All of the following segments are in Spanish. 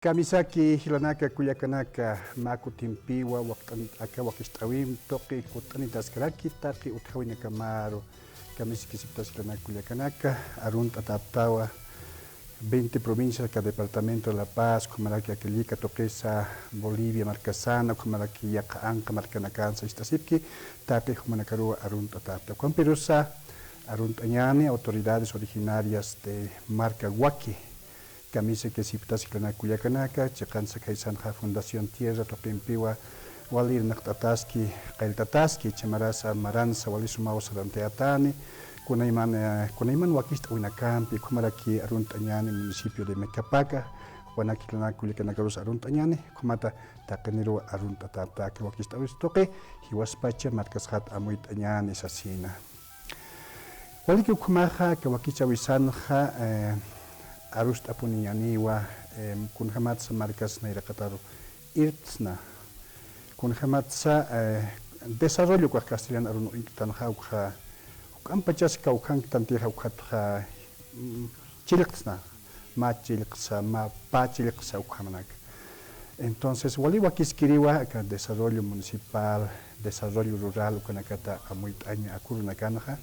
Kamisaki hilanaka kuyakanaka maku timpiwa waqtan aka waqistawim toqi kutani taskaraki taqi uthawina kamaro kamisiki siptas hilanaka kuyakanaka arun tataptawa 20 provincias ka departamento de La Paz kumaraki akilika toqesa Bolivia marcasana kumaraki yaqanqa marcanakansa istasipki taqi humanakaru arun tatapta con perusa arun tañani autoridades originarias de marca Huaki Camisa que si ptas klana kuyakanaka, chikansa kaisanja Fundación Tierra, Topimpiwa, Walir Naktataski, Kailtataski, Chamarasa, Maranza, Walisumao Saranteatani, Kunaiman Wakist Uinakampi, Kumaraki, Aruntañani, municipio de Mecapaca, Wanaki klana kuyakanakaros Aruntañani, Kumata, Takaniro Aruntatapaki, Wakist Awistoke, Hiwaspacha, Marcashat Amuitañani, Sasina. Waliki Kumaja, Kawakicha Wisanja, Arust apunianiwa kunhamatsa marcas nairakataru irtsna kunhamatsa desarrollo kwa castellano aruno intan hauja kampachas kaukan tanti haukatha chilqsna ma chilqsa ma pa chilqsa ukamanak entonces waliwa kiskiriwa ka desarrollo municipal desarrollo rural ukanakata amuitaña akurunakanaja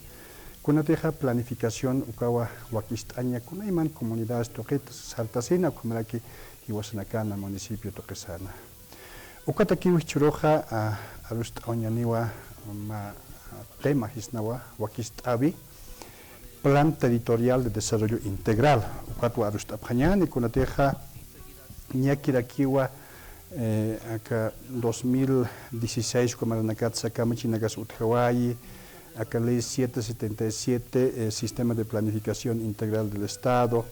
Kunateja planificación ukawa wakistaña kunaiman comunidades toquetas saltasina kumaraki hiwasanakana municipio toquesana. Ukataki wichuroja arust oñaniwa ma tema hisnawa wakistavi plan territorial de desarrollo integral. Ukatwa arust abhañani kunateja ñakirakiwa aka 2016 kumaranakatsa kamachinagas uthawayi Acá ley 777, Sistema de Planificación Integral del Estado,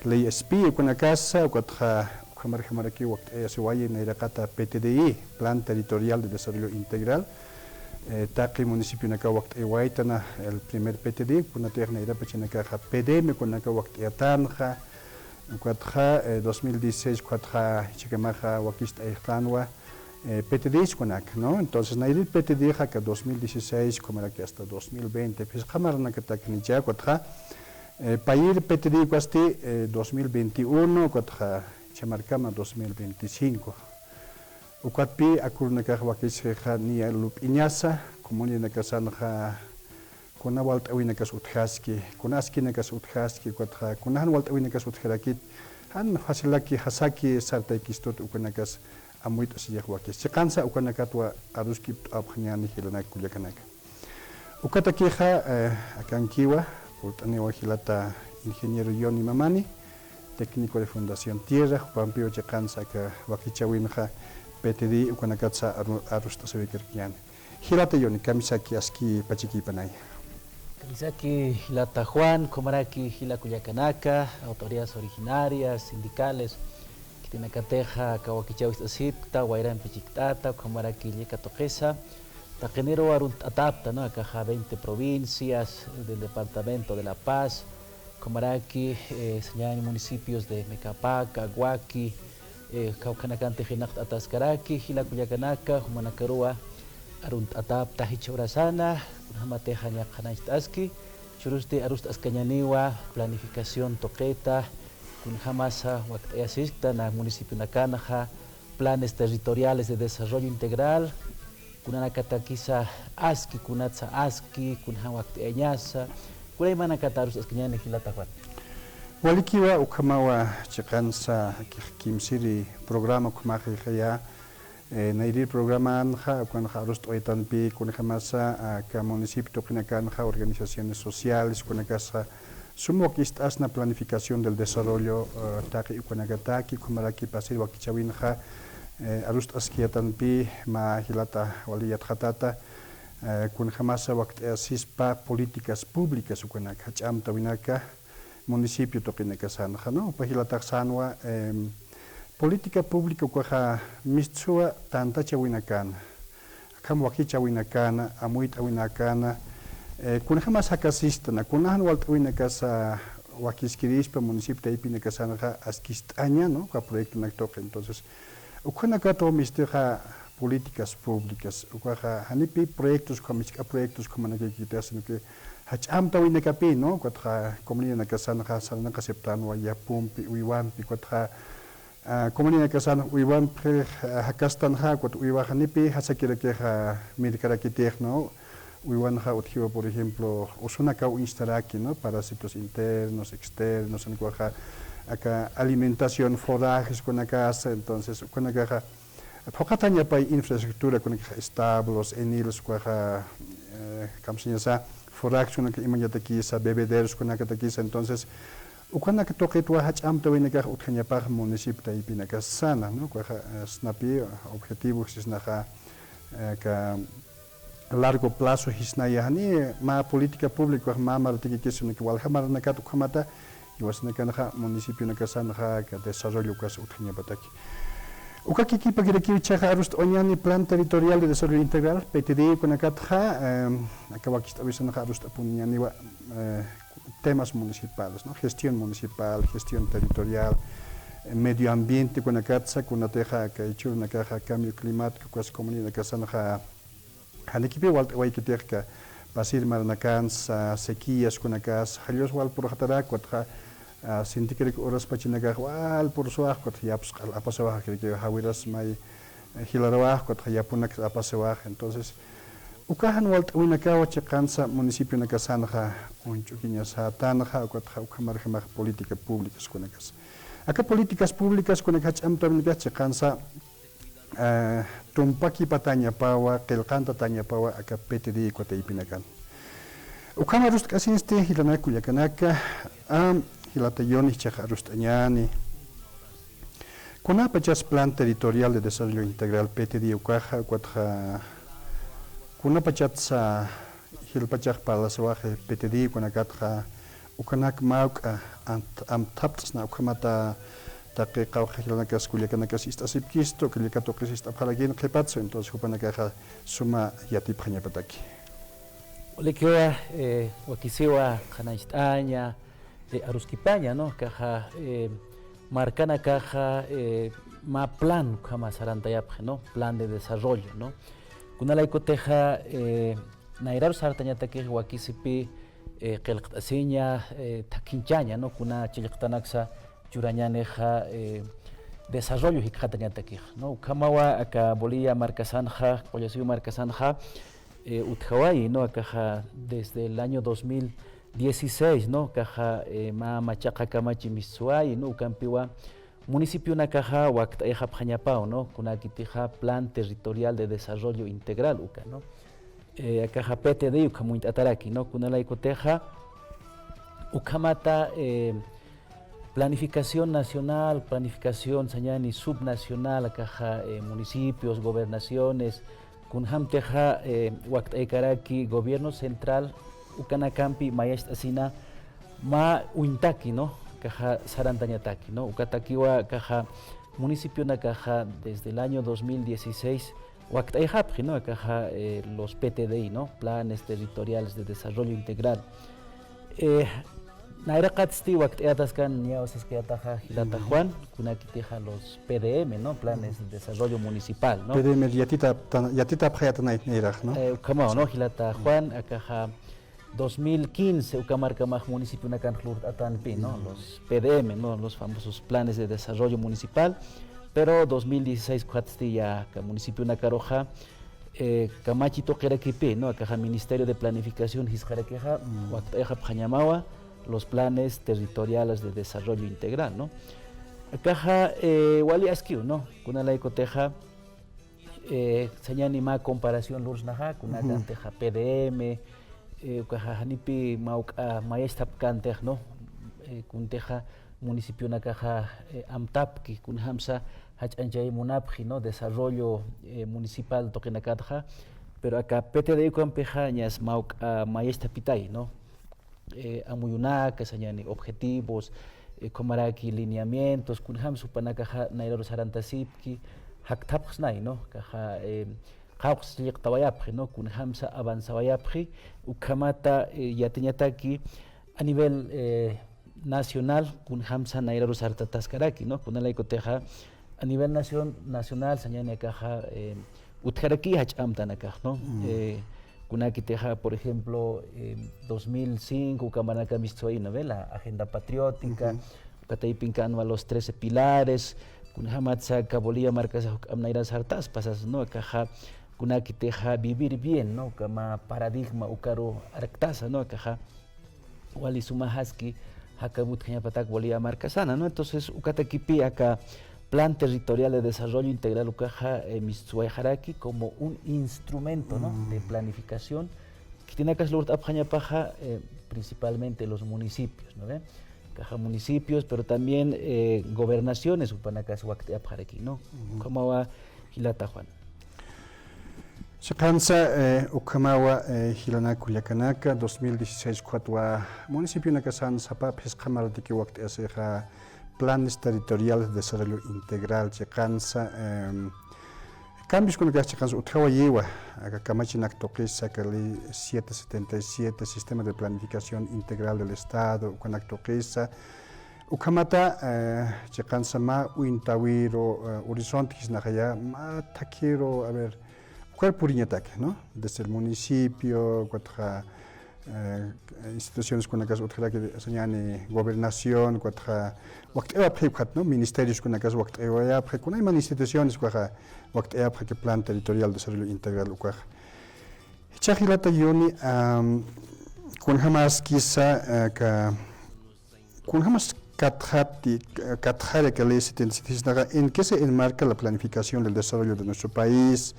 ley SPI, con la casa, PTDI, Plan Territorial de Desarrollo Integral, Taqui Municipio Nakawakt Ewaitana, el primer PTDI, con la tierra Pachinakaja PDM, con la Kawakt Eatanja, 2016, Chicamaja Wakist Eitanwa, PTDs ¿no? Entonces, Nairil PTD que 2016, como era que hasta 2020, pues Jamarana que Taknicha, Pair PTD cuasti 2021, Chamarcama 2025. Ucatpi, Akurnaca Wakisha, Nia Lup Iñasa, Comunina Casanja, Kunawalt Awinekas Uthaski, Kunaski Nekas Uthaski, Kunahan Walt Awinekas Utharakit, Han Hasilaki Hasaki, Sarta Kistot Ukunakas. Amuit asiyahwakis. Chikansa ukanakatwa aruskip abhanyani hilanak kuyakanaka. Ukatakiha akankiwa, pultanewa hilata ingeniero Yoni Mamani, técnico de Fundación Tierra, Pampio Chikansa ka wakichawinja PTD ukanakatsa arustasawikerkian. Hilata Yoni kamisaki aski pachiki panay. Kamisaki hilata Juan, Komaraki hila kuyakanaka, autoridades originarias, sindicales, Tinakateja, Kawakichawis Asipta, Guairán Pichiktata, Kamaraki Toquesa, Taquenero Arun Atapta, ¿no? Acá 20 provincias del departamento de La Paz, Kamaraki, señalan municipios de Mecapaca, Huaki, Kaukanakante Hinakt Ataskaraki, Hilakuyakanaka, Humanakarua, Arun Atapta, Hichaurasana, Hamateja Nyakanaitaski, Churuste Arust Ascañaniwa, Planificación Toqueta, Kunhamasa, Waktasista, na municipio Nakanaja, planes territoriales de desarrollo integral, Kunanakatakisa Aski, Kunatsa Aski, Kunhawakteñasa, Kunaymanakatarus Asquiñani Hilata Juan. Walikiwa ukamawa chikansa kimsiri programa kumakaya nairi programa anja kunja arust oitanpi kunhamasa ka municipio tokinakanja organizaciones sociales kunakasa Sumokist asna planificación del desarrollo Taki Ukanagataki, Kumaraki Pasir Wakichawinja, Arust Askiatanpi, Ma Hilata Waliyat Hatata, Kunhamasa Wakt Sispa, políticas públicas Ukanak, Hacham Tawinaka, municipio Topinaka Sanja, ¿no? Pahilata Sanwa, política pública Ukaha Mistsua Tanta Chawinakan, Kam Wakichawinakana, Amuit Awinakana, Kunahan hakasistana, kunahan waltawinakas wakiskirispa municipio de Ipinakasanaja askistaña, ¿no? Ka proyecto naktoque. Entonces, ukanakato misteja políticas públicas, ukaha hanipi proyectos como nakikitas, que hacham tawinakapi, ¿no? Cuatra comunidad nakasanaja salnaka septano ya pumpi uiwampi cuatra comunidad casana uiwan hakastan ha cuat uiwajanipi hasakira que ha mirkarakitej, ¿no? Uiwan ha utjiwa, por ejemplo, usuna ka instaraki, ¿no? Parásitos internos, externos, en cuaja acá alimentación, forajes con la casa, entonces con acá Pokataña pay infraestructura con establos, enilos, cuaja, kamsiñasa, forajes con la imañataquisa, bebederos con la cataquisa, entonces ukana que toque tu hach amto en acá utjaña paj municipio ta ipinaca sana, ¿no? Cuaja snapi objetivo es naja que largo plazo hisnaya ni ma política pública ma martiki que son que walhamar na kat ukamata y wasna kana municipio na kasana que desarrollo kas utjaña pataki. Ukaki kipa que aquí chaja arust oñani plan territorial de desarrollo integral PTD con akatja acaba que está arust apuñani temas municipales, ¿no? Gestión municipal, gestión territorial, medio ambiente con akatsa con la teja que hecho una caja cambio climático con comunidad que sana han equipo igual que teja pasir marnacans sequías con akas halios igual por hatara cuatro sintiker horas pachinaga wal por suah kot yaps apasawah que hawiras mai hilarawah kot yapunak apasawah, entonces ukahan walt winakawa chikansa municipio nakasanja unchukinya sa tanja kot ukamar jamar políticas públicas con akas acá políticas públicas con akas amtamnika chikansa tumpaki patanya pawa kelkanta tanya pawa acá PTD kot ipinakan ukamarust kasiste hilanakuya kanaka Hilatayon y Chajarustañani. Con apachas plan territorial de desarrollo integral PTD Ucaja, Cuatja, con apachats Hilpachaj para la Sawaje PTD, con Agatja, Ucanak Mauk, Amtapsna, Ucamata, Taque Cauja, Hilanakas, Culiacanakas, Istasipquisto, que le catoques está para alguien que patso, entonces Upanacaja suma Yatipaña Pataki. Olequea, Wakisiwa, Hanaistaña, Aruskipaña, ¿no? Caja marcana caja ma plan kama sarantayap, ¿no? Plan de desarrollo, ¿no? Kuna la icoteja nairar sartañata que wakisipi kelqtasiña takinchaña, ¿no? Kuna chiliqtanaxa churañaneja desarrollo hikatañata que, ¿no? Kamawa acá Bolivia marcasanja, Collasiu marcasanja Utjawai, ¿no? Acá desde el año 2016, ¿no? Caja machaca camachi misuay, ¿no? Campiwa municipio na caja waktaeja pjañapao, ¿no? Kuna kitija plan territorial de desarrollo integral uka, ¿no? Caja PTD uka muy ataraki, ¿no? Kuna la icoteja ukamata planificación nacional, planificación sañani subnacional, caja municipios, gobernaciones, kunhamteja waktaekaraki gobierno central Ukanacampi mayast asina ma uintaki, ¿no? Caja sarantañataki, ¿no? Ukatakiwa caja municipio na caja desde el año 2016 Waktaihapji, ¿no? Caja los PTDI, ¿no? Planes territoriales de desarrollo integral. Nairaqatsti Waktayataskan niawasas que ataja Hilata Juan, kunakiteja los PDM, ¿no? Planes de desarrollo municipal, ¿no? PDM yatita pjayatanay niraj, ¿no? Kamao, ¿no? Hilata Juan, caja 2015 Ucamarca más municipio na Canjlur Atanpi, ¿no? Los PDM, ¿no? Los famosos planes de desarrollo municipal, pero 2016 Cuatsti ya municipio na Caroja Camachito Querequipi, ¿no? Caja Ministerio de Planificación Hisjarequeja, Waktaeja Pjañamawa, los planes territoriales de desarrollo integral, ¿no? Caja Wali Askiu, ¿no? Kuna la icoteja señani ma comparación Lursnaja, kuna canteja PDM, Hanipi Mauka Maestap Cantej, ¿no? Kunteja municipio na caja Amtapki, Kunhamsa Hachanjay Munapji, ¿no? Desarrollo municipal Tokenakatja, pero acá PTD Campejañas Mauka Maestapitay, ¿no? Amuyunaca, Sañani, objetivos, Comaraki, lineamientos, Kunham Supanakaja Nairo Sarantasipki, Haktapsnay, ¿no? Caja Hawks Liqtawayapji, ¿no? Kunhamsa Avanzawayapji, Ukamata Yatiñataki a nivel nacional, Kunhamsa Nairo Sartataskaraki, ¿no? Kunalaikoteja a nivel nacional, Sañani Caja Utjaraki Hachamtanaka, ¿no? Kunakiteja, por ejemplo, 2005, Kamanaka Mistoy, ¿no? La agenda patriótica, Kataipincanua los 13 pilares, kunhamatsa kabolía marcas amnaira sartas pasas no caja kunaki teja vivir bien no kama paradigma ukaro arctasa no caja wali sumahaski hakabut patak bolía marcasana no entonces ukatakipi acá plan territorial de desarrollo integral ukaja missuayharaki como un instrumento ¿no? de planificación que tiene que ser principalmente los municipios, ¿no? Caja municipios, pero también gobernaciones, ¿no? ¿Cómo va Hilata Juan? Shakansa Ukamawa Hilana Culiacanaka 2016 cuatro municipio Nakasan Sapa Pescamar de Kiwakt Eseja planes territoriales de desarrollo integral Shakansa cambios con el que Shakansa Utkawa Yewa Akamachinak Toquesa Kali 777 sistema de planificación integral del Estado Ukanak Toquesa Ukamata Shakansa Ma Uintawiro Horizontes Nakaya Ma Takiro a ver ¿cuál puriñataque, no? Desde el municipio, cuatro instituciones con las que señalan gobernación, cuatro ¿no? Ministerios con las que con hay instituciones que plan territorial de desarrollo integral Chajilata yoni con jamás quizá con jamás Katjare que le en qué se enmarca la planificación del desarrollo de nuestro país.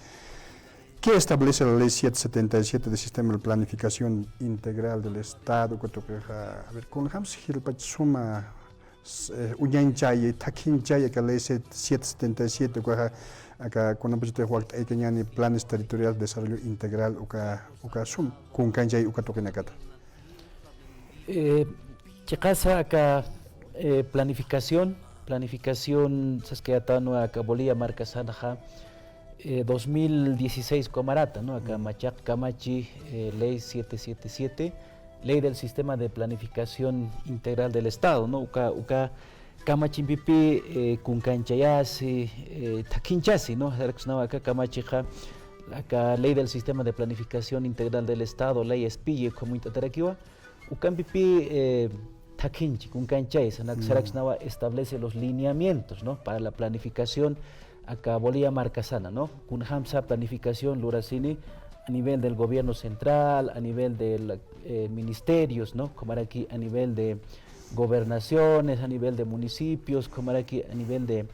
¿Qué establece la Ley 777 del Sistema de Planificación Integral del Estado? A ver, con Hams Hilpach suma Uñanchay, Takinchay, que la Ley 777, acá con la posibilidad de jugar hay planes territoriales de desarrollo integral, o sum, con Kanchay, o Tokinakata. Chicasa, acá planificación, sabes que atano acá Bolivia marca Sanaja. 2016 Comarata, ¿no? Acá Machac Camachi, Ley 777, Ley del Sistema de Planificación Integral del Estado, ¿no? Uka Camachimpipi, Kunkanchayasi, Takinchasi, ¿no? Acá Camachija, acá Ley del Sistema de Planificación Integral del Estado, Ley Espille, como Intatarakiwa, Ukampipi, Takinchi, Kunkanchay, Saraxnava establece los lineamientos, ¿no? Para la planificación. Acá Bolivia Marcasana, ¿no? Con Hamsa planificación Lurasini a nivel del gobierno central, a nivel de ministerios, ¿no? Como aquí a nivel de gobernaciones, a nivel de municipios, como aquí a nivel de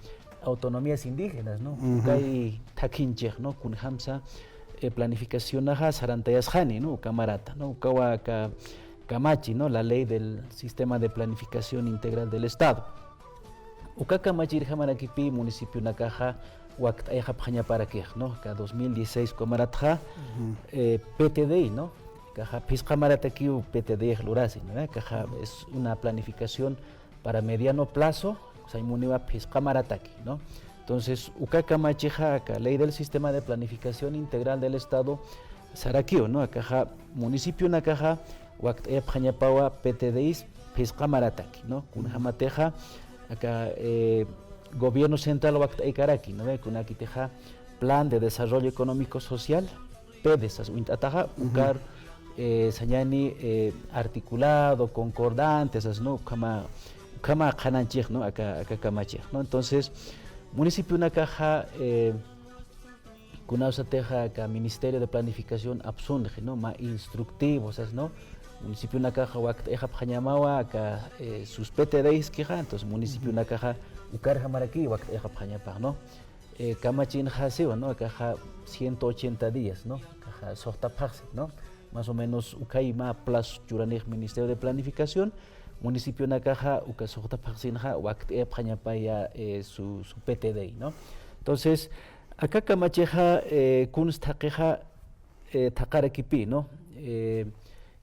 autonomías indígenas, ¿no? Hay Takinchej, ¿no? Con Hamsa planificación Naja Sarantayas Hani, ¿no? Camarata, ¿no? Kawa Kamachi, ¿no? La ley del sistema de planificación integral del Estado. Ukaka Majir Hamarakipi, municipio Nakaja, Wakt Ayapjaña para que, ¿no? Ka 2016 Comaratja, PTDI, ¿no? Caja Piscamarataki, PTDI Lurasi, ¿no? Caja es una planificación para mediano plazo, Saimuniwa Piscamarataki, ¿no? Entonces, Ukaka Machija, ley del sistema de planificación integral del Estado, Sarakio, ¿no? Caja municipio Nakaja, Wakt Ayapjaña Pawa, PTDI, Piscamarataki, ¿no? Kunhamateja. Acá gobierno central de Karaki, ¿no? Con aquí teja plan de desarrollo económico social, PEDESAS, Ataja, Ucar, Sañani articulado, concordante, esas, ¿no? Kama Hananchich, ¿no? Acá Kamachich, ¿no? Entonces, municipio una caja, Kunausa teja, acá Ministerio de Planificación Absunge, ¿no? Más instructivo, esas, ¿no? Municipio una caja wakt eja pjañamawa acá sus PTDs queja entonces municipio una caja ukar jamaraki wakt eja pjañapa, ¿no? Kamachin jaseo, ¿no? Caja 180 días, ¿no? Caja sohtapaxi, ¿no? Más o menos ukaima plus churanej Ministerio de Planificación municipio una caja uka sohtapaxin ja wakt eja pjañapa ya su PTD, ¿no? Entonces acá kamacheja kunstakeja takarakipi, ¿no?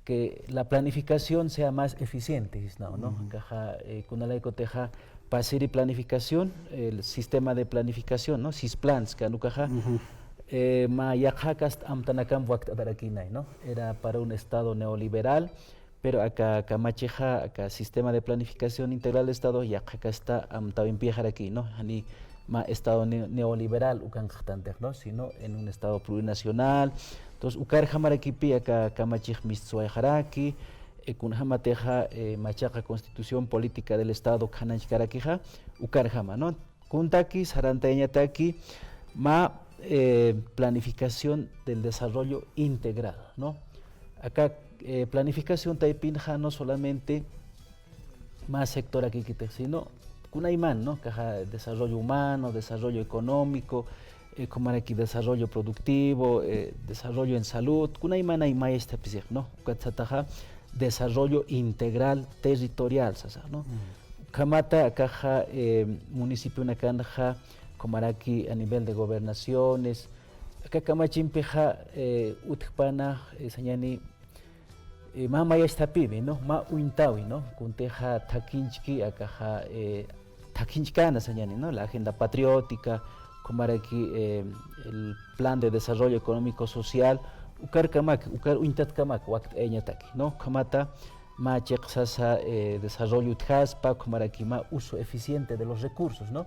Que la planificación sea más eficiente, ¿no? Caja con la ecoteja pasir y planificación, el sistema de planificación, ¿no? Sisplans, que anucaja ma yakakast amtanakam waktadarakinay, ¿no? Era para un estado neoliberal, pero acá kamacheja, acá sistema de planificación integral del estado yakakasta amtawimpiajar aquí, ¿no? Hani ma estado neoliberal ukanjtantej, ¿no? Sino en un estado plurinacional. Entonces, ukar jamarakipi acá kamachich mistsuayjaraki, kun hamateja machaca constitución política del Estado kananchkarakija, ukar jama, ¿no? kuntaki sarantañataki ma planificación del desarrollo integral, ¿no? Acá planificación taipinja no solamente más sector aquí que sino kunaiman, ¿no? Caja desarrollo humano, desarrollo económico, como aquí desarrollo productivo, desarrollo en salud, kunaiman hay maestra pisig, ¿no? Katsataja desarrollo integral territorial, ¿no? Kamata caja municipio nakanja como aquí a nivel de gobernaciones, acá kamachimpeja utpana señani ma maestra pibe, ¿no? Ma uintawi, ¿no? Kunteja takinchki acá takinchkana señani, ¿no? La agenda patriótica, como aquí el plan de desarrollo económico social, ukar uintat kamak wakt eñataki, ¿no? Kamata ma cheqsasa desarrollo utjaspa, como aquí ma uso eficiente de los recursos, ¿no?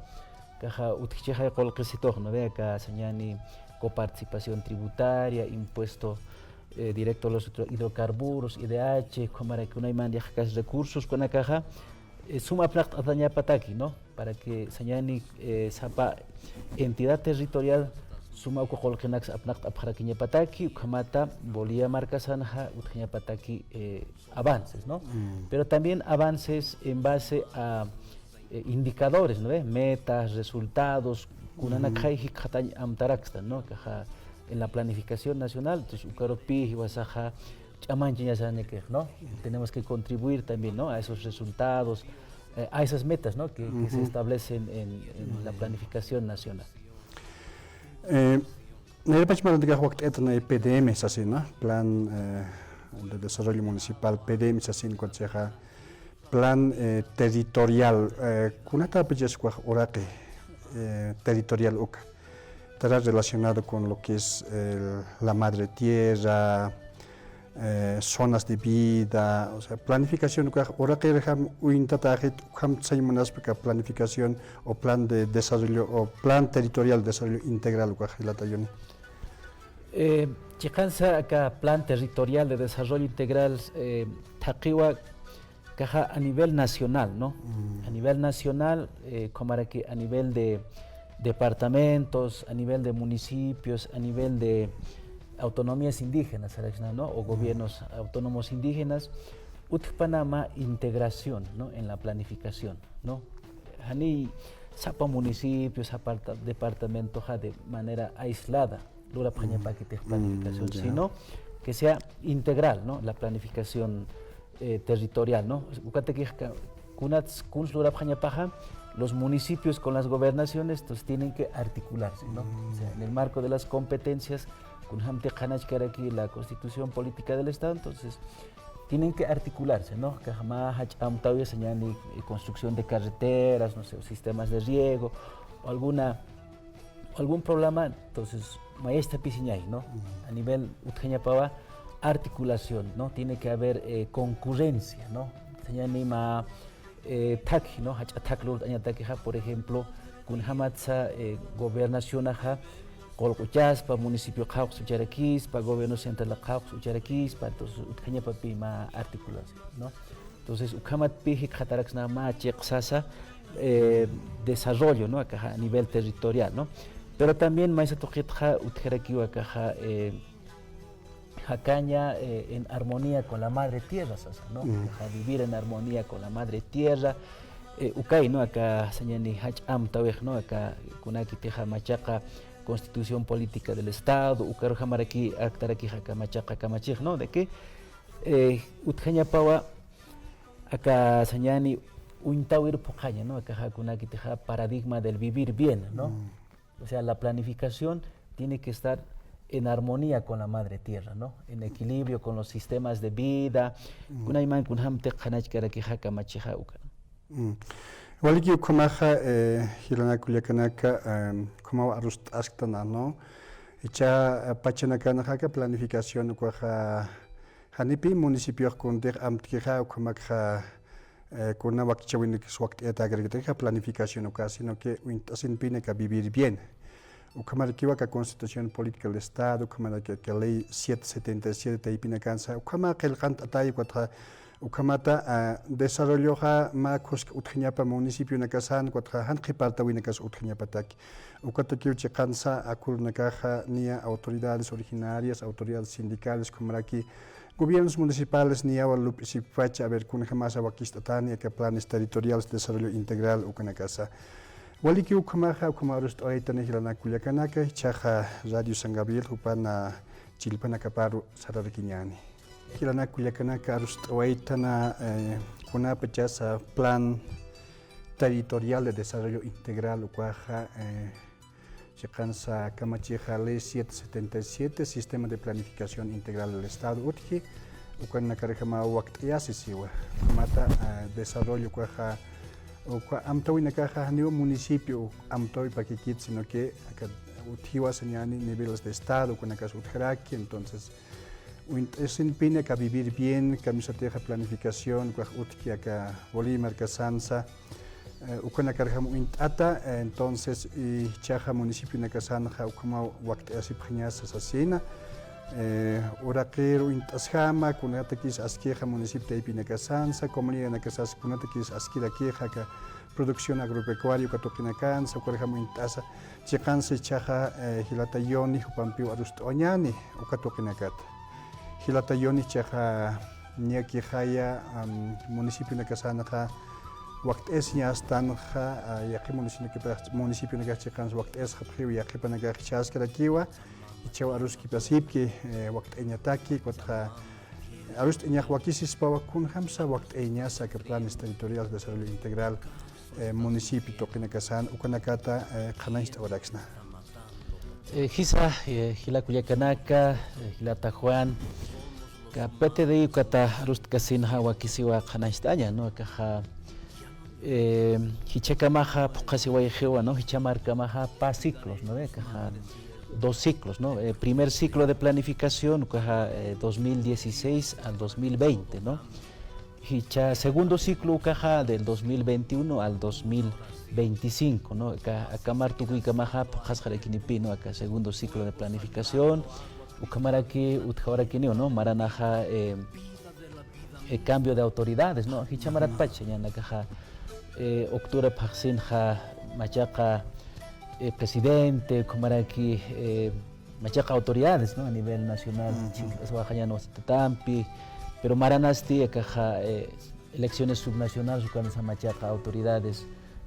Caja utjicheja colquisito, ¿no? Ve acá señani coparticipación tributaria, impuesto directo a los hidrocarburos, IDH, como que no hay mandiajas recursos con la caja, suma plata daña pataki, ¿no? Para que señani sapa entidad territorial suma ukokolkenax apnakt apjaraquiña pataki, ukamata bolía marcasanja utjiña pataki avances, ¿no? Pero también avances en base a indicadores, ¿no? Metas, resultados, kunanakhay hikhatay amtaraxtan, ¿no? Caja en la planificación nacional, entonces ukaropi hiwasaja chamanchiñasaneke, ¿no? Tenemos que contribuir también, ¿no? A esos resultados, a esas metas, ¿no? Que se establecen en la planificación nacional. PDM es así, ¿no? Plan de Desarrollo Municipal, PDM es así, plan territorial, kunata pejaskwaj oraqi territorial uka. Estará relacionado con lo que es la madre tierra, zonas de vida, o sea, planificación, planificación o plan de desarrollo o plan territorial de desarrollo integral. Chicansa acá plan territorial de desarrollo integral taqiwa caja a nivel nacional, ¿no? A nivel nacional, como aquí a nivel de departamentos, a nivel de municipios, a nivel de autonomías indígenas, ¿no? O gobiernos autónomos indígenas, utpanama integración, ¿no? En la planificación, ¿no? Hani sapa municipios, sapa departamento de manera aislada, lura planificación, sino que sea integral, ¿no? La planificación territorial, ¿no? Los municipios con las gobernaciones entonces tienen que articularse, ¿no? O sea, en el marco de las competencias, aquí la Constitución Política del Estado, entonces tienen que articularse, ¿no? Construcción de carreteras, no sé, sistemas de riego, o algún programa, entonces maestra pisiñay, ¿no? A nivel utjeñapawa, articulación, ¿no? Tiene que haber concurrencia, ¿no? Señanima taki, ¿no? Por ejemplo, kunhamatsa gobernación aja, colcuchaspa, municipio caux ucharaquispa, gobierno central caux ucharaquispa, entonces utjeñapapi ma articulación, ¿no? Entonces ukamat piji kataraxna ma cheqsasa desarrollo, ¿no? Acá a nivel territorial, ¿no? Pero también maestra toquetja utjeraquiwa acá jacaña en armonía con la madre tierra, ¿no? Vivir en armonía con la madre tierra. Ukay, ¿no? Acá señani hacham tawej, ¿no? Acá kunaki teja machaca Constitución Política del Estado, ukaro jamaraki aktaraki jaka machaca kamachij, ¿no? De que utjaña pawa acá señani uintawir pokaña, ¿no? Acá kunaki teja paradigma del vivir bien, ¿no? O sea, la planificación tiene que estar en armonía con la madre tierra, ¿no? En equilibrio con los sistemas de vida. Kunayman kunhamte khanachkaraki haka machiha uka. Waliki kumaja hilana kuliakanaka kuma arust asktana, ¿no? Echa pachanakana haka planificación kuaja hanipi municipio kundir amtkiha kumakha kuna wakchawin swakt etagregteja planificación uka, sino que uintasin pine ka vivir bien. Ukamarkiwa ka Constitución Política del Estado, ukamarkiwa ka Ley 777 taipina kansa, ukamarkel kant atay kwatra ukamata desarrollo ha ma khos utkhñapa municipio nakasan kwatha han khiparta winakas utkhñapatak ukatakiu chiqansa akulnakaja nia autoridades originarias, autoridades sindicales como aquí gobiernos municipales ni awal lup isipacha a ver kun jamás awakistatani que planes territoriales de desarrollo integral ukanakasa waliki ukamaja ukamarust oitane hilana kuliakanaka chaja radio San Gabriel upana chilpana kaparu sararikiñani hilana kuliakanaka arust oitana kuna pechasa plan territorial de desarrollo integral ukaja Chicansa Camacheja Ley 777, Sistema de Planificación Integral del Estado, Utji, Ucana Carajama Huactayasisiwa, Mata Desarrollo Cuaja, Amtawina Caja, New Municipio, Amtoy Paquiquit, sino que Utiwa señani niveles de Estado, con acaso Utjaraki, entonces es impine que vivir bien, camisateja planificación, Utki acá Bolívar, Casanza, ukana karham ata entonces y chaja municipio nakasan ha ukama waqt asip khñas asasina uraqero intashama kunatakis askeja municipio de Pinakasansa comunidad nakasas kunatakis askira queja ka producción agropecuaria katokinakansa ukarham intasa chiqanse chaja hilatayoni hupampiu arustoñani ukatokinakat hilatayoni chaja ñaki haya municipio nakasana ha وقت اس ياستان خا يقي municipio نجاح تكانز وقت اس خبخيو يقي بنجاح تشاس كلا كيوا يتشوا أروسكي بسيب كي وقت إنياتاكي كتخا أروست إنياخ وكيسيس باوكون خمسة وقت إنياسا كبلانس territorial de desarrollo integral municipio توقينا كسان وكنا كاتا خنايش توداكسنا Hisa hila kuyakanaka hila tajuan ka PTDI kata arust kasinha wakisiwa khanaishtaña no kaja hichakamaja pukasiwaijewa no hichamarkamaja pa ciclos no kaja dos ciclos no primer ciclo de planificación kaja 2016 al 2020 no hicha segundo ciclo kaja del 2021 al 2025 no akamar tukuikamaja pukasjarekinipi no acá segundo ciclo de planificación ukamaraki utjawarakini no maranaja cambio de autoridades no hichamarat pache ya nakaja octubre paksinja machaca presidente kumaraki machaca autoridades no a nivel nacional no tampi pero maranasti kaja elecciones subnacionales cuando se machaca autoridades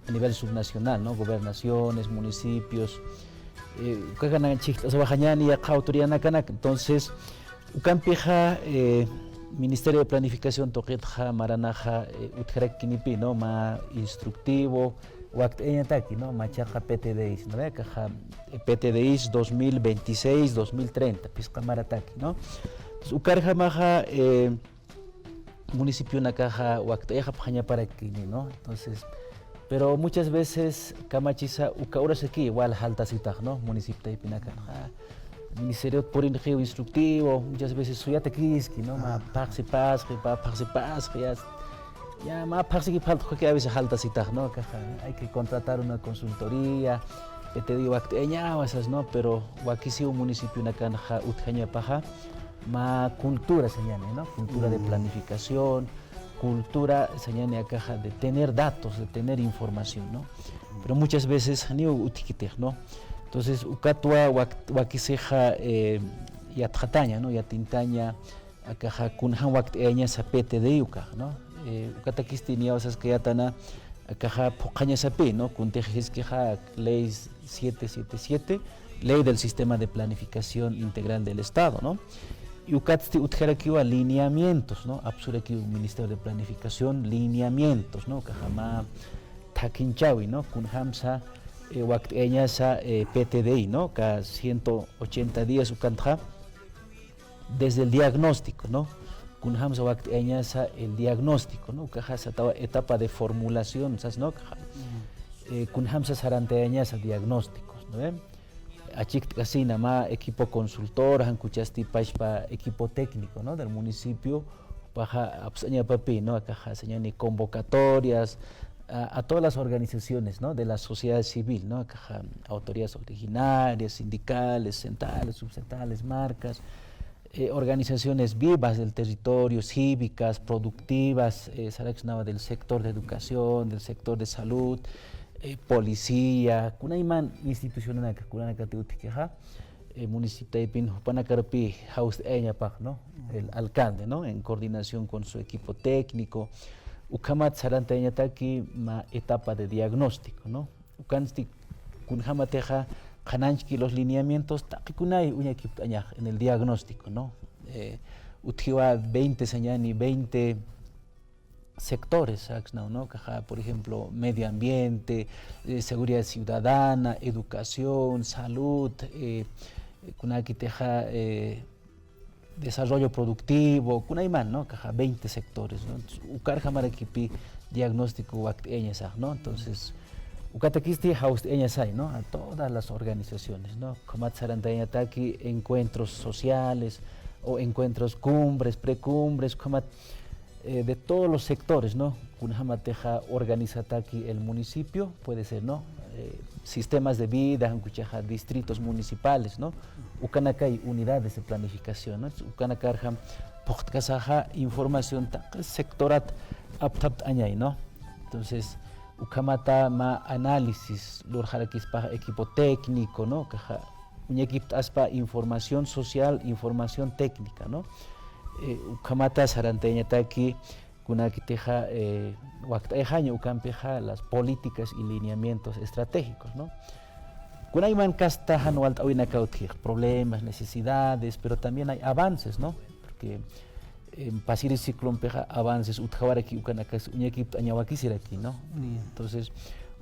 a nivel subnacional no gobernaciones municipios entonces ukampija Ministerio de Planificación toqitja maranaja utjarakinipi no ma instructivo waqt eñataki no machaqa PTDIs no kaja PTDIs 2026 2030 pisqa marataki no ukarja maja municipio nakaja waqt eja pjaña para kini no entonces pero muchas veces kamachisa ukauras aquí igual haltasitaj no municipio de Pinakaja Ministerio por instructivo, muchas veces suyate kiski, ¿no? Ma participasque, ya ma participar que a veces alta cita, ¿no? Hay que contratar una consultoría, que te digo esas, ¿no? Pero aquí sí un municipio una canja utjaña paja, ma cultura señale, ¿no? Cultura de planificación, cultura señale caja de tener datos, de tener información, ¿no? Pero muchas veces ni utiquite, ¿no? Entonces, ukatua wakiseja yatjataña, ¿no? Yatintaña, akaja kunhan wakteña sapete de uka, ¿no? Ukatakistinia osas que yatana, akaja pocaña sape, ¿no? Kuntejiskeja ley 777, ley del sistema de planificación integral del Estado, ¿no? Y ukatsti utjerakiwa lineamientos, ¿no? Absuraki un Ministerio de Planificación, lineamientos, ¿no? Kajama takinchawi, ¿no? Kunhamsa Wakteñasa PTDI, ¿no? Cada 180 días ukantja desde el diagnóstico, ¿no? Kunhamsa wakteñasa el diagnóstico, ¿no? Kajasa etapa de formulación, ¿sabes? ¿No? Kunhamsa saranteñasa diagnósticos, ¿no? Achik kasina ma equipo consultor, hankuchasti pashpa equipo técnico, ¿no? Del municipio, baja absaña papi, ¿no? Kaja señani convocatorias a todas las organizaciones, ¿no? De la sociedad civil, ¿no? Autoridades originarias, sindicales, centrales, subcentales, marcas, organizaciones vivas del territorio, cívicas, productivas, del sector de educación, del sector de salud, policía, kunayman instituciones que kunanaka teutikeja, municipio de Pin, Panacarpi, House Eñapak, ¿no? El alcalde, ¿no? En coordinación con su equipo técnico. Ukamat Sarantañataki, ma etapa de diagnóstico, ¿no? Ukansti kunjamateja, Kananchki, los lineamientos, takikunay un equipo en el diagnóstico, ¿no? Utjiwa 20 señani, 20 sectores, ¿no? Por ejemplo, medio ambiente, seguridad ciudadana, educación, salud, kunakiteja, desarrollo productivo, kunayman, ¿no? 20 sectores, ¿no? Ukarja marakipi diagnóstico ¿no? Entonces, Ukatakisti Haust ¿no? A todas las organizaciones, ¿no? Komat encuentros sociales o encuentros cumbres, precumbres, de todos los sectores, ¿no? Kunjamateja organizataki el municipio, puede ser, ¿no? Sistemas de vida, distritos municipales, ¿no? Ukanakay unidades de planificación, ¿no? Ukanakarjam Pochtkasaja información sectorat aptapt añay, ¿no? Entonces, Ukamata ma análisis, lurjarakispa equipo técnico, ¿no? Caja un equipo aspa información social, información técnica, ¿no? Ukamata saranteñataki kunakiteja waktaejaña ukampeja las políticas y lineamientos estratégicos, ¿no? Kunayman kasta hanualt awinakautij, problemas, necesidades, pero también hay avances, ¿no? Porque en pasir ciclón peja avances utjawaraki ukanakas un equipo añawakisiraki, ¿no? Entonces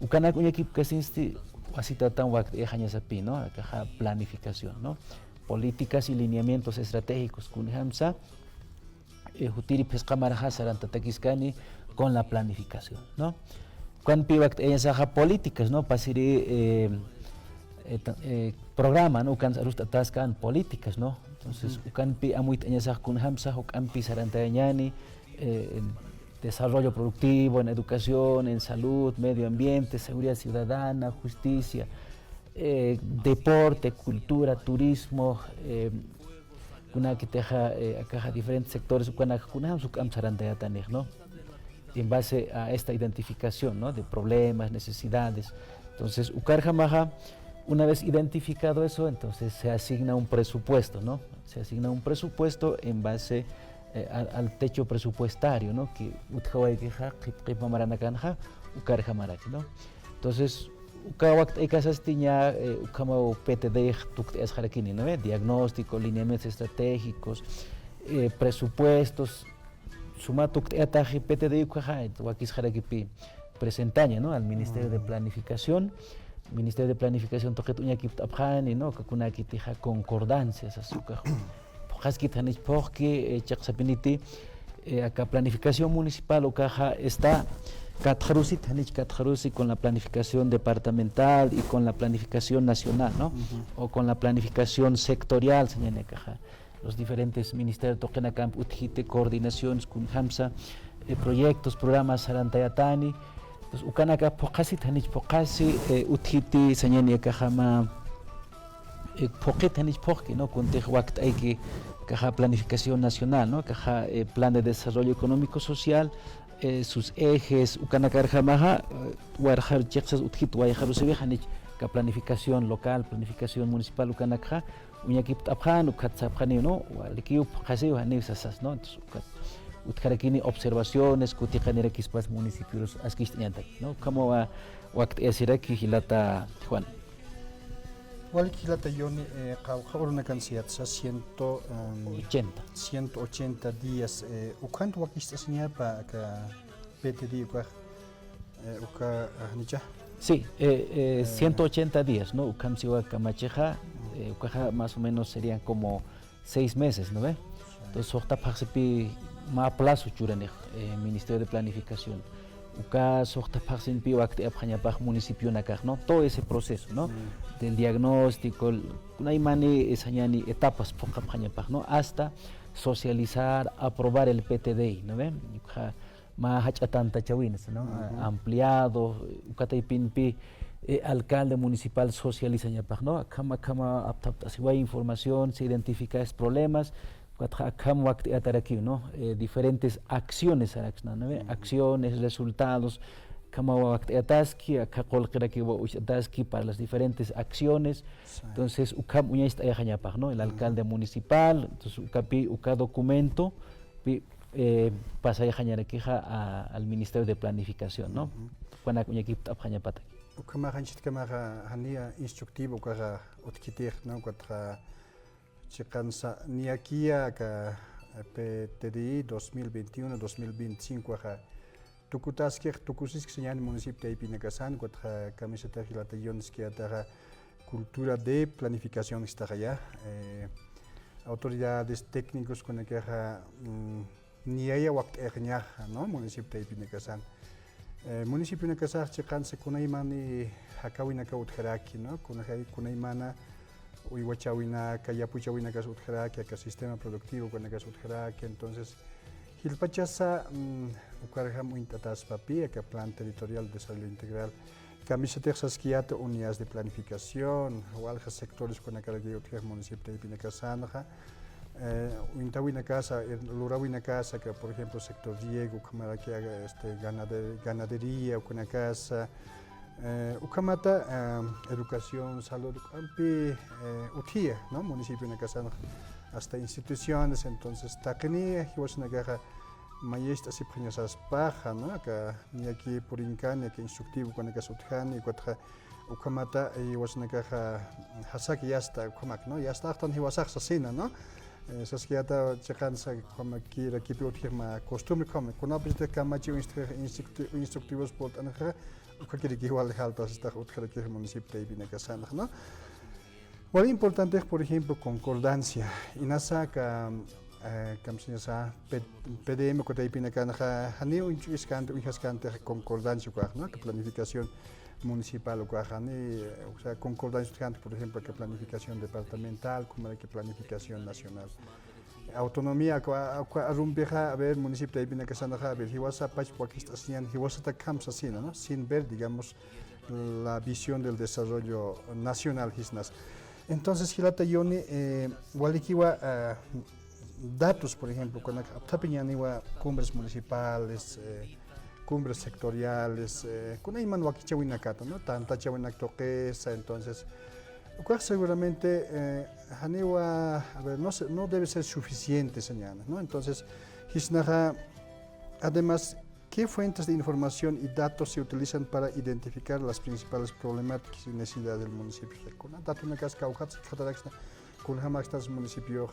ukanak un equipo que sinsti wasita tan waktaejaña sapi, ¿no? Caja planificación, ¿no? Políticas y lineamientos estratégicos kunhamsa jutiri pescamaraja sarantatakiskani con la planificación, ¿no? Cuando piwakt saja políticas, ¿no? Pasiri programa, ¿no? Ukan ataskan políticas, ¿no? Entonces ukan pi amuit saj kunhamsa ukan pi sarantañani en desarrollo productivo, en educación, en salud, medio ambiente, seguridad ciudadana, justicia, deporte, cultura, turismo, diferentes sectores, ¿no? En base a esta identificación, ¿no? De problemas, necesidades. Entonces, Ukarjamaja, una vez identificado eso, entonces se asigna un presupuesto, ¿no? Se asigna un presupuesto en base al techo presupuestario, ¿no? Que ¿no? Entonces, ukawakt ekasastiña ukama PTD tukte asjarakini, ¿no? Diagnóstico, lineamientos estratégicos, presupuestos, suma tukte ataji PTD ukaja, wakis jarakipi presentaña, ¿no? Al Ministerio de Planificación. Ministerio de Planificación toquet uñakip abjani, ¿no? Kakunakitija concordancias, azúcar. Pojaskit hanich pojki, chaqsapiniti, acá planificación municipal ukaja está Katjarusi con la planificación departamental y con la planificación nacional, ¿no? O con la planificación sectorial, los diferentes ministerios toquen acá utjite coordinaciones con hamsa, proyectos, programas sarantayatani. Entonces ukanaka pokasi tanich pokasi utjiti señani kajama poquetanich poqui, ¿no? Con tejwakt hay que caja planificación nacional, ¿no? Caja plan de desarrollo económico social, sus ejes, ukanakarjamaja, warjar chexas utjit wayjarusebejanich, ka planificación local, planificación municipal ukanakja, uñakip tapjan, ukatzapjani, ¿no? Walikiup jaseo hanisasas, ¿no? Entonces utjarakini observaciones, kutijanera kispas municipios askishtiñantak, ¿no? Como va wakt esiraki hilata Juan. ¿Cuál kilata yoni una cantidad 180 días? ¿Cuánto wakista señal para que PTD uka nicha? Sí, 180 días, ¿no? Ukam siwa kamacheja, ukaja más o menos serían como 6 meses, ¿no ve? Entonces sohta paxipi ma plazo churanej Ministerio de Planificación. Uka sohta paxinpi wakti abjañapaj municipio nakaj, ¿no? Todo ese proceso, ¿no? Del diagnóstico, hay sañani etapas ¿no? Hasta socializar, aprobar el PTDI, ¿no ven? Ma hachatanta chawines, ¿no? Ampliado, ukatay pinpi alcalde municipal socializa ñapaj, ¿no? Kama aptasiwa información, se identifica estos problemas, kama wakti ¿no? Diferentes acciones, ¿no? Acciones, resultados, kama wakti ataski, ataski para las diferentes acciones. Entonces, ukam uñaist ayajañapaj, ¿no? El alcalde municipal, entonces uka documento, pasa ayajañarequija al Ministerio de Planificación, ¿no? Cuando uñaquip apjañapata. Ukama hanchit kama hania instructivo para otkitir, ¿no? Cuando chicansa ni aquí acá PTDI 2021-2025 acá tukutaskir tukusis señal municipio de Ipinakasan cuando camiseta gilatayones que atara cultura de planificación está allá autoridades técnicos con la que ni haya waqt ¿no? Municipio de Ipinakasan municipio de Ipinakasan chicansa kunaimani hakawinaka utjaraki, ¿no? Kunaimana Uiwachawina, Kayapuchawina Kasutjaraki, que sistema productivo con Kasutjaraki, entonces Hilpachasa Ukarham Intatas Papi, que plan territorial de desarrollo integral, Camisetas Saskiata, unidades de planificación, o aljas sectores con el municipio de Pinacasanja, Uintawina Casa, Lurawina Casa, que por ejemplo sector Diego, ganadería, o con la casa. Ukamata, educación, salud, utia, ¿no? Municipio de Casano, hasta instituciones, entonces, taquini, hiwasnagaja, mayesta si priñasas paja, ¿no? Que ni aquí por incan, ni aquí instructivo con el casutjan, y cuatro, Ukamata, hiwasnagaja, hasaki ya está, ukamak, ¿no? Ya está, tan hiwasak sasina, ¿no? Saskiata, checansa, como aquí, la kipi utirma, costumbre, como, con apetito, camachi, instructivos, por anaja, cualquier que igual de altas está el municipio de Ipinakasan, ¿no? Lo importante es, por ejemplo, concordancia. Y nasa PDM que de Ipinakan, haneo inchuscante concordancia, ¿no? Que planificación municipal o sea, concordancia, por ejemplo, que planificación departamental, como que planificación nacional. Autonomía, a ver, municipio de Ipinakasan, a ver, hiwasa pach pakistan, hiwasa takams así, ¿no? Sin ver, digamos, la visión del desarrollo nacional, hisnas. Entonces, hilata yoni, walikiwa datos, por ejemplo, con tapiñaniwa cumbres municipales, cumbres sectoriales, con ayman wakichawinakata, ¿no? Tanta chawinaktoquesa, entonces. Seguramente a ver, no debe ser suficiente, señala, ¿no? Entonces, además, ¿qué fuentes de información y datos se utilizan para identificar las principales problemáticas y necesidades del municipio? Con datos en casa Caucats, con Hamaxtas municipio,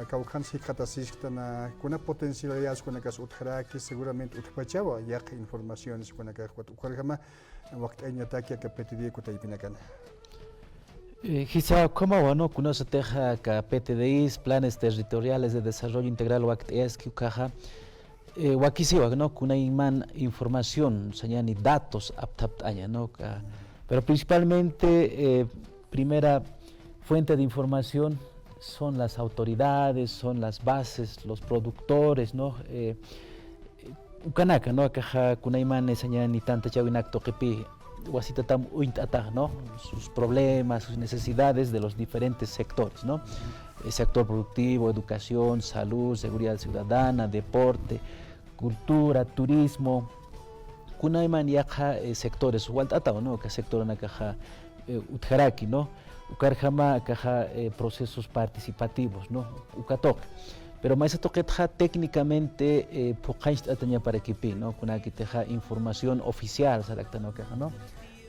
Caucans y Catasistana, con potencialidades con la casa Utjaraki, seguramente Utpachawa, ya que informaciones con la casa Utjarama, Waktaña Takia, que petidía Kutaipinacan. Quizá como no conoce teja que PTDIs, planes territoriales de desarrollo integral es que caja wakisiwa no kuna iman información señani datos aptaptanya no pero principalmente primera fuente de información son las autoridades, son las bases, los productores, no ukanaka no caja kuna iman señani tanta chawinak tokepi wasita tam uintata, ¿no? Sus problemas, sus necesidades de los diferentes sectores, ¿no? El sector productivo, educación, salud, seguridad ciudadana, deporte, cultura, turismo. Kunaiman yaja sectores waltata, ¿no? Que sector na caja utjaraki, ¿no? Ukarjama caja procesos participativos, ¿no? Ukatok. Pero más toquetja técnicamente pocanst ataña para equipi, ¿no? Con aquí teja información oficial, no caja, ¿no?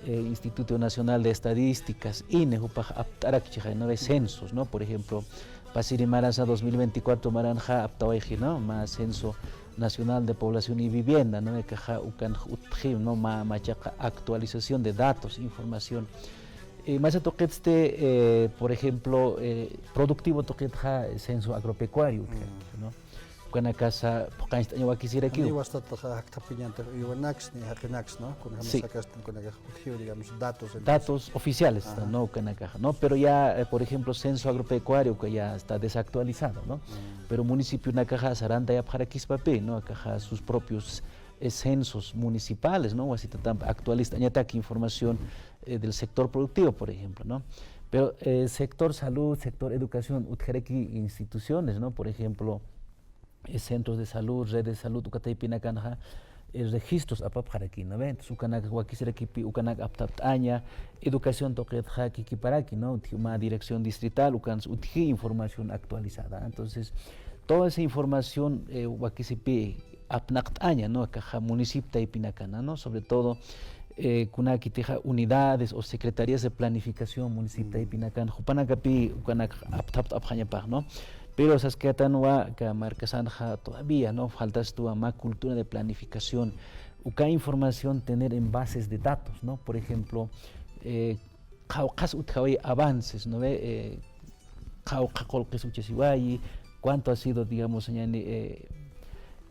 Instituto Nacional de Estadísticas, INE, upaj aptarak no de censos, ¿no? Por ejemplo, Pasiri Maranza 2024 Maranja aptawaji, ¿no? Más censo nacional de población y vivienda, ¿no? De caja ukan utjim, ¿no? Machaca actualización de datos, información. Más toquete, por ejemplo, productivo toquetja censo agropecuario, ¿no? Cuando casa pocanst año quisiera aquí. Ni basta tapiñante y wanax ni hakenax, ¿no? Con digamos datos oficiales, ¿no? ¿no? Pero ya, por ejemplo, censo agropecuario que ya está desactualizado, ¿no? Pero municipio una caja saranda ya para quispape, ¿no? Caja sus propios censos municipales, ¿no? O así actualista, añataque información del sector productivo, por ejemplo, ¿no? Pero sector salud, sector educación, utjereki instituciones, ¿no? Por ejemplo, centros de salud, redes de salud, ukataipinakanja, registros apapjaraki, ¿no? Entonces, ukanak wakisrekipi, ukanak aptaptaña, educación toquetjaki kiparaki, ¿no? Una dirección distrital, ukans utji información actualizada. Entonces, toda esa información wakisipi apnaktaña, ¿no? Caja municipio taipinakana, ¿no? Sobre todo kunaki teja unidades o secretarías de planificación municipio taipinakan, jupanakapi ukanak aptaptañapaj, ¿no? Pero esas que que marcasanja todavía, ¿no? Faltas tu más cultura de planificación. Uka información tener en bases de datos, ¿no? Por ejemplo, avances, ¿no? Cuánto ha sido, digamos,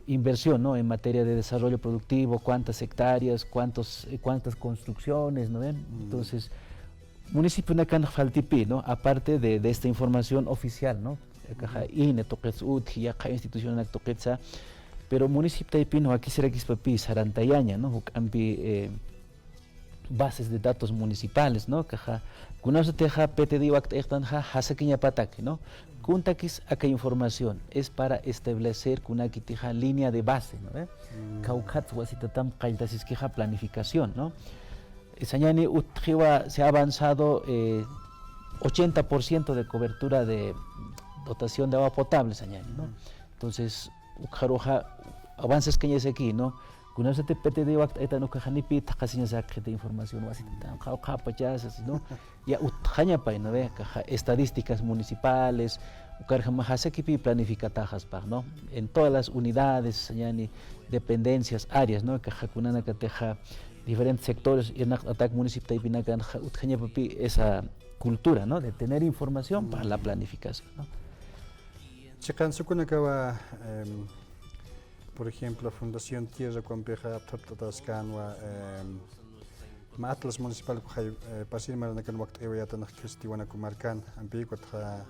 inversión, ¿no? En materia de desarrollo productivo, cuántas hectáreas, cuántas construcciones, ¿no? Entonces, municipio nakan faltipi, ¿no? Aparte de esta información oficial, ¿no? INE toquets uti, ya institución toquetsa, pero municipio taipino aquí será que sarantayaña, ¿no? Bases de datos municipales, ¿no? Caja, kunaso teja PTD wakt echtanja hasakiña pataki, ¿no? Kuntakis acá información es para establecer kunaki teja línea de base, ¿no? Kaukat wasitatam kailtasisqueja planificación, ¿no? Sañani utjiwa se ha avanzado 80% de cobertura de dotación de agua potable, Sañani, ¿no? Entonces, avances que ya es aquí, ¿no? Cuando se te pete de waqt eta no kajanipi takasinya sakhe de información así tan pachas, ¿no? Ya utjaña pa, ¿no? Estadísticas municipales, ukarjamahasekipi planificatajas pa, ¿no? En todas las unidades, Sañani, dependencias, áreas, ¿no? Kajakunana kateja diferentes sectores y en ataque municipio taipinakan utjaña papi esa cultura, ¿no? De tener información para la planificación, ¿no? Chikansukunakawa, por ejemplo, Fundación Tierra Compleja Taptatascanwa, Atlas Municipal Pasir Maranakan Wakt Ewayatan Cristiwana Kumarkan, Ampiquatra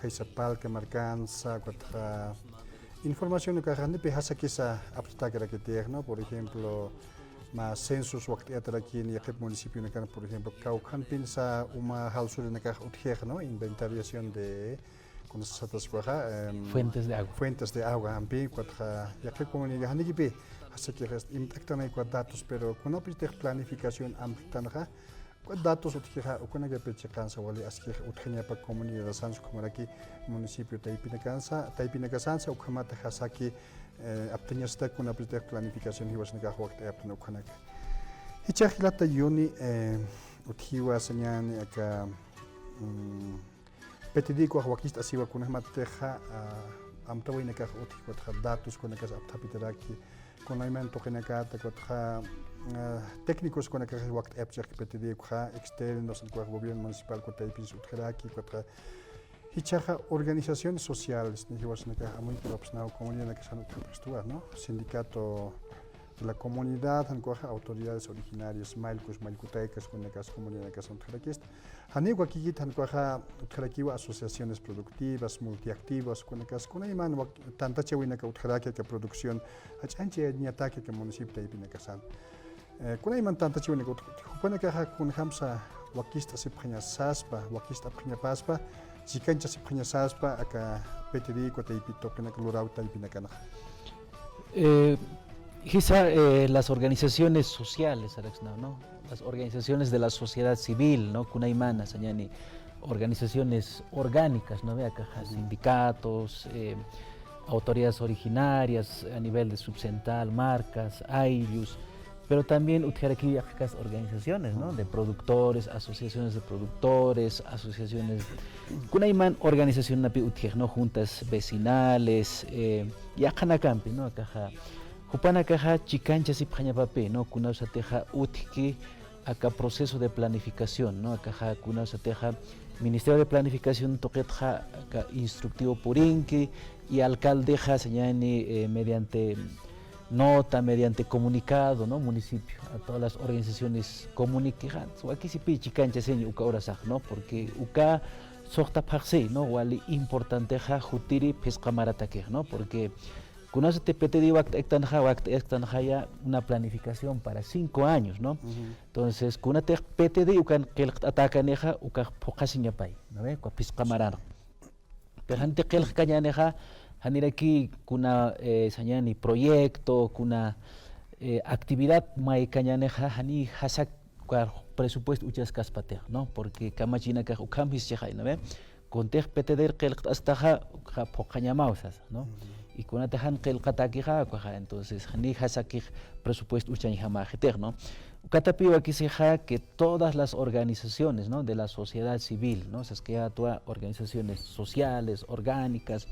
Kaisapal Kamarkan, Saquatra información que Handipi Hasakisa Aptagra que tierno, por ejemplo, más censos Wakt aquí en el municipio, por ejemplo, Caucan Pinsa, Uma Halsur en el ¿no? Inventariación de fuentes de agua. Fuentes de agua, ampi, ya que comunidad hanikipi, así que impactan ahí datos, pero con una planificación amplia, datos utjija, ukuna que peche cansa, wali así que utjenia para comunidad sans como aquí municipio Taipinacansa, ukamata hasaki, apteñas de con una planificación y vas a negar wakte apteno ukanak. Y chajilata yuni utjiwa señan acá Petidico Huaquista Siwa Kunamateja Amtawinaka Uti datos con las aptapitaraki con alimento que necata técnicos con las Wakt Epcher Petidico externos del gobierno municipal con Taipis Utjeraki contra Hichaja organizaciones sociales ni Hiwasnaka muy propsnao comunidad que son ¿no? Sindicato de la comunidad, autoridades originarias, mailcos, mailcutecas, con las comunidades que son tjeraquistas. Hanigua kikit hankuaja tjeraquiwa asociaciones productivas, multiactivas, con las con iman tanta chewina que tjeraquia que producción, hachanche ni ataque que municipio taipinacasan. Con iman tanta chewina que jupana caja con hamsa wakista sipkhanya saspa, wakista phanya paspa, chikancha sipkhanya saspa acá petiri ko taipito que na lurau taipinacana. Quizá las organizaciones sociales, ¿no? Las organizaciones de la sociedad civil, ¿no? Kunaimana, Sañani, organizaciones orgánicas, ¿no? Sindicatos, autoridades originarias a nivel de subcental, marcas, AIUS, pero también utjaraquillas organizaciones, ¿no? De productores, asociaciones de productores, asociaciones, Kunaiman, organizaciones, ¿no? Juntas vecinales, Yakanacampi, ¿no? Jupana caja chicancha si papi, ¿no? Kunausa teja utiki acá proceso de planificación, ¿no? Acá kunausa teja Ministerio de Planificación toquetja acá instructivo purinki y alcaldeja señani mediante nota, mediante comunicado, ¿no? Municipio a todas las organizaciones comunican. Aquí si pi chicancha seño uka ahora ¿no? Porque uka sokta paxi, ¿no? Wali importante ja jutiri pescamarataque, ¿no? Porque Conoce te PTD wakta ya una planificación para 5 años, ¿no? Entonces, kuna te PTD ukan qilq atacaneja uka pokasiñapay, ¿no ve? Kwa pisqamarano. Pero ante qilq kañaneja haniraki kuna sañani proyecto, kuna actividad may kañaneja hani hasak kwa presupuesto uchas kaspatej, ¿no? Porque kamachina ka ukam hisjay, ¿no ve? Contej PTD qilq astaja pokañamausas, ¿no? Y con atajan qilqatakiqa entonces ni hasakij presupuesto uchanjamajiter, ¿no? Ukatapiwa aquí que todas las organizaciones, ¿no? De la sociedad civil, ¿no? Es que actúa organizaciones sociales, orgánicas,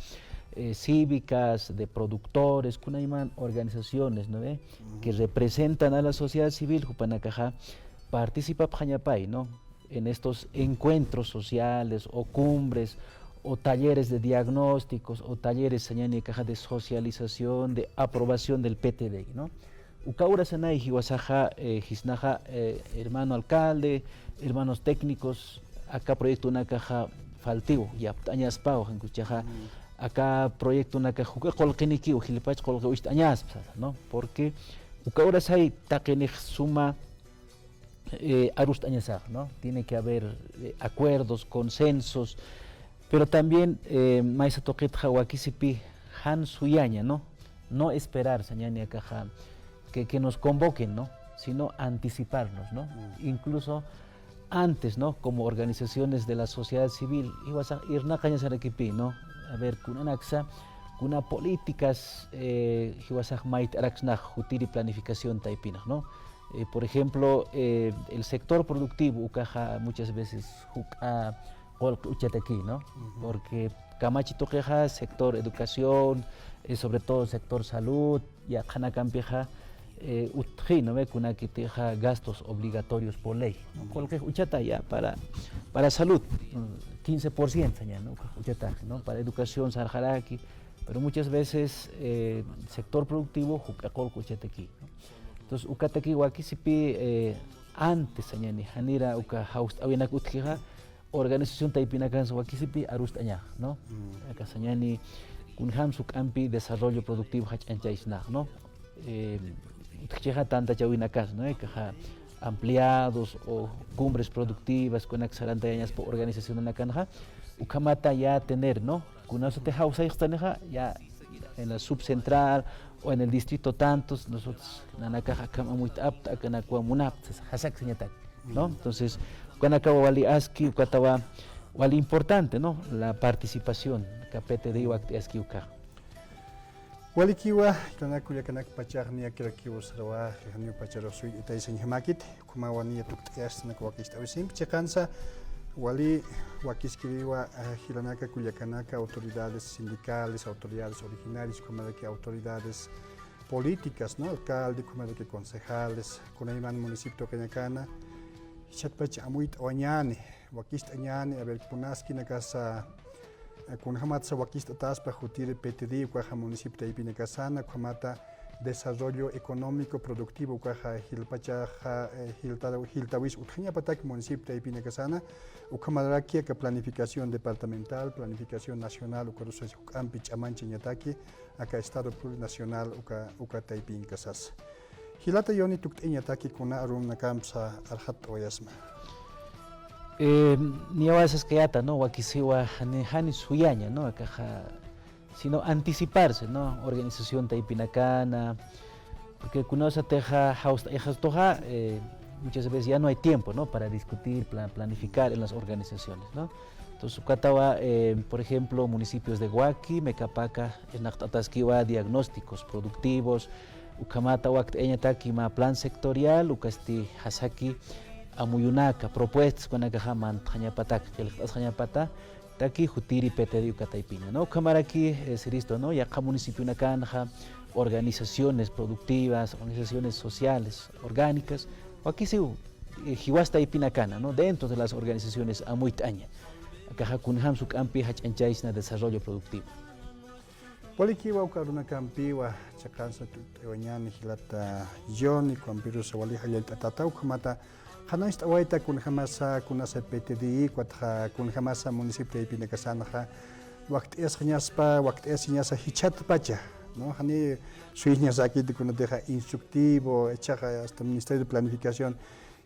cívicas, de productores, kunayman organizaciones, ¿no? Que representan a la sociedad civil, Jupanakaja participa pjañapay, ¿no? En estos encuentros sociales o cumbres o talleres de diagnósticos o talleres señani caja de socialización, de aprobación del PTD, ¿no? Ukaura sanay hiwasaja hisnaja hermano alcalde, hermanos técnicos, acá proyecto una caja faltivo, ya añas pao, acá proyecto una caja colquiniqui o gilipach colque añas, ¿no? Porque ukaura say taquenej suma arust añasaj, ¿no? Tiene que haber acuerdos, consensos. Pero también maisa toquet hawakisipi han suyaña, ¿no? No esperar sañani caja que nos convoquen, ¿no? Sino anticiparnos, ¿no? Incluso antes, ¿no? Como organizaciones de la sociedad civil, irna cañasarakipi, ¿no? A ver, kunanaxa, kuna políticas, hiwasaj mait araxnaj jutiri planificación taipina, ¿no? Por ejemplo, el sector productivo ukaja muchas veces aquí, ¿no? Porque Camachito queja, sector educación, sobre todo sector salud, ya Hanakampeja, ¿no ve? Kuna que teja gastos obligatorios por ley. Cualquier uchata ya para salud, 15% ya, ¿no? Uchata, ¿no? Para educación, sarjaraki, pero muchas veces sector productivo, aquí, ¿no? Entonces, ukataki wakisipi antes, señani, hanira uka haust awinak utjija, organización taipinakan wakisipi arustaña, ¿no? Akasañani kunham sukampi desarrollo productivo hachanchaisna, ¿no? Utjija tanta chawinakas, ¿no? Kaja ampliados o cumbres productivas con axarantañas por organización nakanja, ukamata ya tener, ¿no? Kunaso te hausaixtaneja ya en la subcentral o en el distrito tantos, nosotros nanakaja kama muy apta, kanakwa munaptas, hasak señatak, ¿no? Entonces, Guanacawa wali aski, ukatawa wali importante, ¿no? La participación, capete de iwak aski uka. Wali kiwa, kanakuya kanak pachar ni akira kiwa sarawa, hanyu pacharo sui itai senhamakit, kuma wani tuktias nak wakista wisim, chekansa wali wakiskiriwa hilanaka kuyakanaka autoridades sindicales, autoridades originarias, como de que autoridades políticas, ¿no? Alcalde, como de que concejales, kunaiman municipio Cañacana, chatpach amuit oñane, wakist añane, a ver kunaski nakasa kunhamatsa wakist ataspa jutire PTD, kuaja municipio de Ipinacasana, kumata desarrollo económico productivo, kuaja hilpacha hiltawis utjanya patak municipio de Ipinacasana, ukamadarakia que planificación departamental, planificación nacional, ukarusa ampich amanche ñataki, acá estado plurinacional, uka Taipincasas. Hilata yoni tukteñataki kuna arum nakamsa arhat oyasma. Ni a veces que ata, ¿no? Wakisiwa hani suyaña, ¿no? Acá, sino anticiparse, ¿no? Organización taipinacana, porque conoce teja toja, muchas veces ya no hay tiempo, ¿no? Para discutir, planificar en las organizaciones, ¿no? Entonces, Ukatawa, por ejemplo, municipios de Huaki, Mecapaca, Enactatasquiwa, diagnósticos productivos, Ukamata Wakteñataki, plan sectorial, Ukasti Hasaki, Amuyunaka, propuestas con Agahaman, Tañapatak, Tañapata, Taki, Jutiri, PTD, Ukataipina, ¿no? Kamaraki, Siristo, ¿no? Yaka municipio Nakanja, organizaciones productivas, organizaciones sociales, orgánicas, o aquí se Hiwasta y Pinacana, ¿no? Dentro de las organizaciones Amuitaña, acá Kunham Sukampi, Hachanchaisna, desarrollo productivo. Polikiwa ukaruna kampiwa chakansa tutewañani hilata yoni kwampirusa wali hayalta tatau kamata Hanais awaita kunhamasa kunasa PTDI kwatha kunhamasa municipio de Ipinacasana waqt es ñaspa waqt es ñasa hichat pacha ¿no? Hani sueñas aquí de que deja instructivo, echaja hasta el Ministerio de Planificación,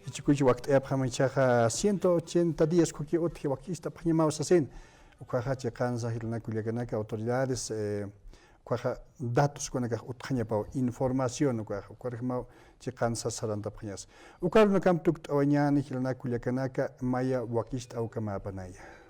y chicuchi waqt epjama echaja 180 días kuki otje waqista pajimao sasin, ukaja chekanza hilnakuliakanaka autoridades, ukaja datos kunaka utjañapao información ukaja ukarjamao chekanza saranta pajas. Ukarno kam tukt awañani hilnakuliakanaka maya waqista aukamapanaya.